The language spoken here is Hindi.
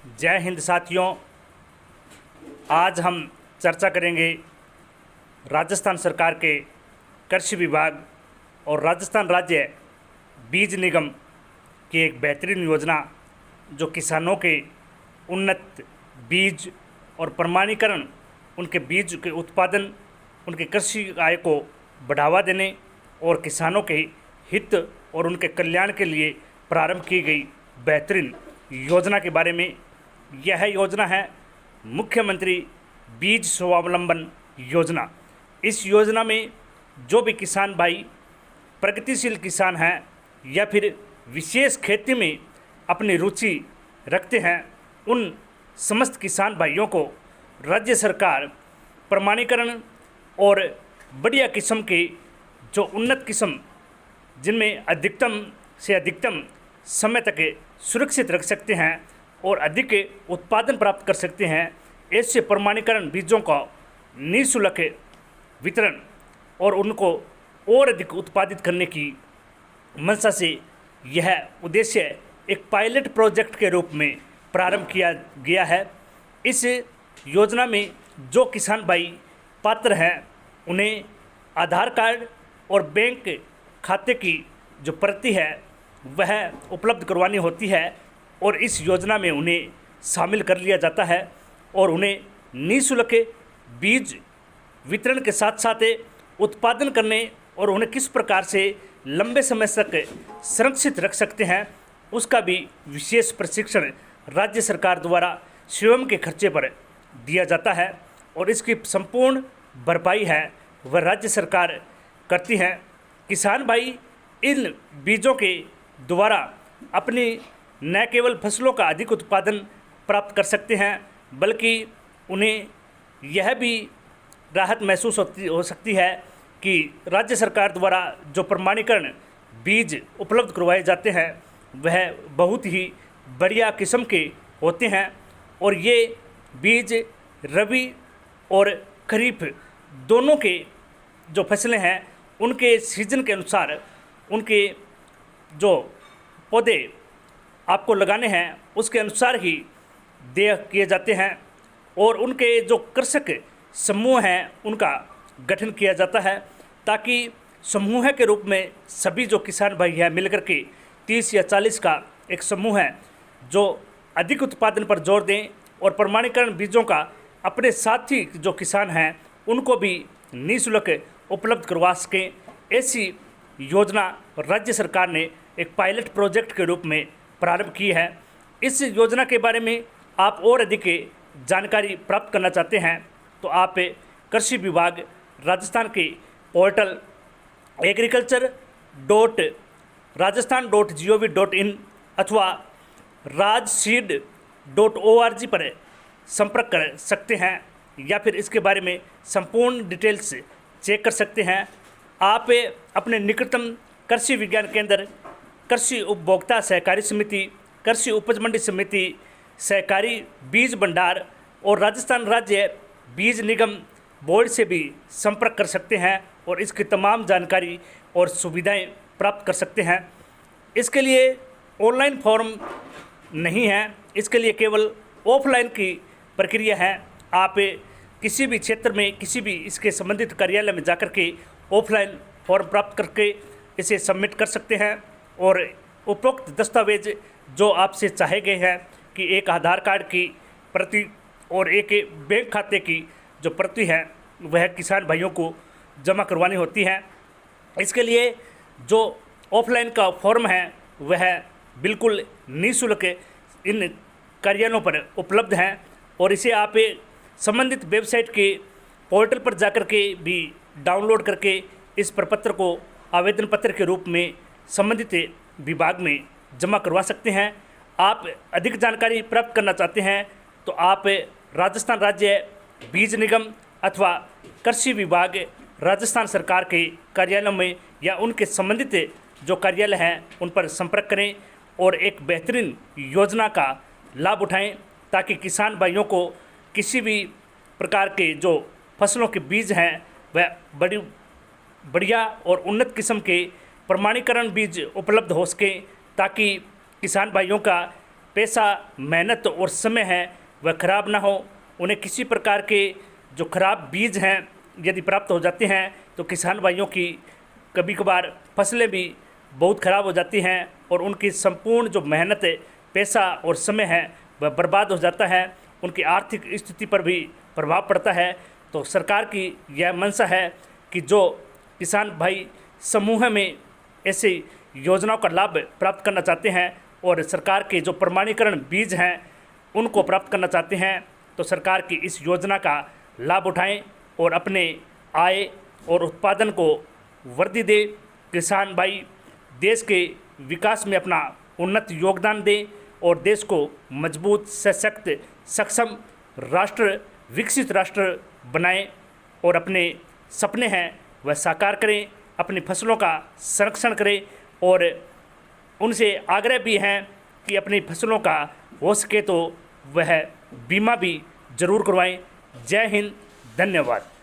जय हिंद साथियों। आज हम चर्चा करेंगे राजस्थान सरकार के कृषि विभाग और राजस्थान राज्य बीज निगम की एक बेहतरीन योजना जो किसानों के उन्नत बीज और प्रमाणीकरण, उनके बीज के उत्पादन, उनके कृषि आय को बढ़ावा देने और किसानों के हित और उनके कल्याण के लिए प्रारंभ की गई बेहतरीन योजना के बारे में। यह योजना है मुख्यमंत्री बीज स्वावलंबन योजना। इस योजना में जो भी किसान भाई प्रगतिशील किसान हैं या फिर विशेष खेती में अपनी रुचि रखते हैं, उन समस्त किसान भाइयों को राज्य सरकार प्रमाणीकरण और बढ़िया किस्म के जो उन्नत किस्म जिनमें अधिकतम से अधिकतम समय तक सुरक्षित रख सकते हैं और अधिक उत्पादन प्राप्त कर सकते हैं, ऐसे प्रमाणीकरण बीजों का निःशुल्क वितरण और उनको और अधिक उत्पादित करने की मंशा से यह उद्देश्य एक पायलट प्रोजेक्ट के रूप में प्रारंभ किया गया है। इस योजना में जो किसान भाई पात्र हैं उन्हें आधार कार्ड और बैंक खाते की जो प्रति है वह उपलब्ध करवानी होती है और इस योजना में उन्हें शामिल कर लिया जाता है और उन्हें निःशुल्क बीज वितरण के साथ साथ उत्पादन करने और उन्हें किस प्रकार से लंबे समय तक संरक्षित रख सकते हैं उसका भी विशेष प्रशिक्षण राज्य सरकार द्वारा स्वयं के खर्चे पर दिया जाता है और इसकी संपूर्ण भरपाई है वह राज्य सरकार करती है। किसान भाई इन बीजों के द्वारा अपनी न केवल फसलों का अधिक उत्पादन प्राप्त कर सकते हैं बल्कि उन्हें यह भी राहत महसूस हो सकती है कि राज्य सरकार द्वारा जो प्रमाणीकरण बीज उपलब्ध करवाए जाते हैं वह बहुत ही बढ़िया किस्म के होते हैं और ये बीज रबी और खरीफ दोनों के जो फसलें हैं उनके सीजन के अनुसार उनके जो पौधे आपको लगाने हैं उसके अनुसार ही देय किए जाते हैं और उनके जो कृषक समूह हैं उनका गठन किया जाता है ताकि समूह के रूप में सभी जो किसान भाई हैं मिलकर के 30 या 40 का एक समूह है जो अधिक उत्पादन पर जोर दें और प्रमाणीकरण बीजों का अपने साथी जो किसान हैं उनको भी निःशुल्क उपलब्ध करवा सकें। ऐसी योजना राज्य सरकार ने एक पायलट प्रोजेक्ट के रूप में प्रारंभ की है। इस योजना के बारे में आप और अधिक जानकारी प्राप्त करना चाहते हैं तो आप कृषि विभाग राजस्थान के पोर्टल agriculture.rajasthan.gov.in अथवा rajseed.org पर संपर्क कर सकते हैं या फिर इसके बारे में संपूर्ण डिटेल्स चेक कर सकते हैं। आप अपने निकटतम कृषि विज्ञान केंद्र, कृषि उपभोक्ता सहकारी समिति, कृषि उपज मंडी समिति, सहकारी बीज भंडार और राजस्थान राज्य बीज निगम बोर्ड से भी संपर्क कर सकते हैं और इसकी तमाम जानकारी और सुविधाएं प्राप्त कर सकते हैं। इसके लिए ऑनलाइन फॉर्म नहीं है, इसके लिए केवल ऑफलाइन की प्रक्रिया है। आप किसी भी क्षेत्र में किसी भी इसके संबंधित कार्यालय में जाकर के ऑफलाइन फॉर्म प्राप्त करके इसे सबमिट कर सकते हैं और उपरोक्त दस्तावेज जो आपसे चाहे गए हैं कि एक आधार कार्ड की प्रति और एक बैंक खाते की जो प्रति है वह किसान भाइयों को जमा करवानी होती है। इसके लिए जो ऑफलाइन का फॉर्म है वह बिल्कुल निःशुल्क इन कार्यालयों पर उपलब्ध हैं और इसे आप संबंधित वेबसाइट के पोर्टल पर जाकर के भी डाउनलोड करके इस प्रपत्र को आवेदन पत्र के रूप में संबंधित विभाग में जमा करवा सकते हैं। आप अधिक जानकारी प्राप्त करना चाहते हैं तो आप राजस्थान राज्य बीज निगम अथवा कृषि विभाग राजस्थान सरकार के कार्यालयों में या उनके संबंधित जो कार्यालय हैं उन पर संपर्क करें और एक बेहतरीन योजना का लाभ उठाएं ताकि किसान भाइयों को किसी भी प्रकार के जो फसलों के बीज हैं वह बढ़िया और उन्नत किस्म के प्रमाणीकरण बीज उपलब्ध हो सकें ताकि किसान भाइयों का पैसा, मेहनत और समय है वह खराब ना हो। उन्हें किसी प्रकार के जो खराब बीज हैं यदि प्राप्त हो जाते हैं तो किसान भाइयों की कभी कभार फसलें भी बहुत ख़राब हो जाती हैं और उनकी संपूर्ण जो मेहनत है, पैसा और समय है वह बर्बाद हो जाता है। उनकी आर्थिक स्थिति पर भी प्रभाव पड़ता है। तो सरकार की यह मंशा है कि जो किसान भाई समूह में ऐसी योजनाओं का लाभ प्राप्त करना चाहते हैं और सरकार के जो प्रमाणीकरण बीज हैं उनको प्राप्त करना चाहते हैं तो सरकार की इस योजना का लाभ उठाएं और अपने आय और उत्पादन को वृद्धि दें। किसान भाई देश के विकास में अपना उन्नत योगदान दें और देश को मजबूत, सशक्त, सक्षम राष्ट्र, विकसित राष्ट्र बनाएं और अपने सपने हैं वह साकार करें। अपनी फसलों का संरक्षण करें और उनसे आग्रह भी हैं कि अपनी फसलों का हो सके तो वह बीमा भी जरूर करवाएं। जय हिंद, धन्यवाद।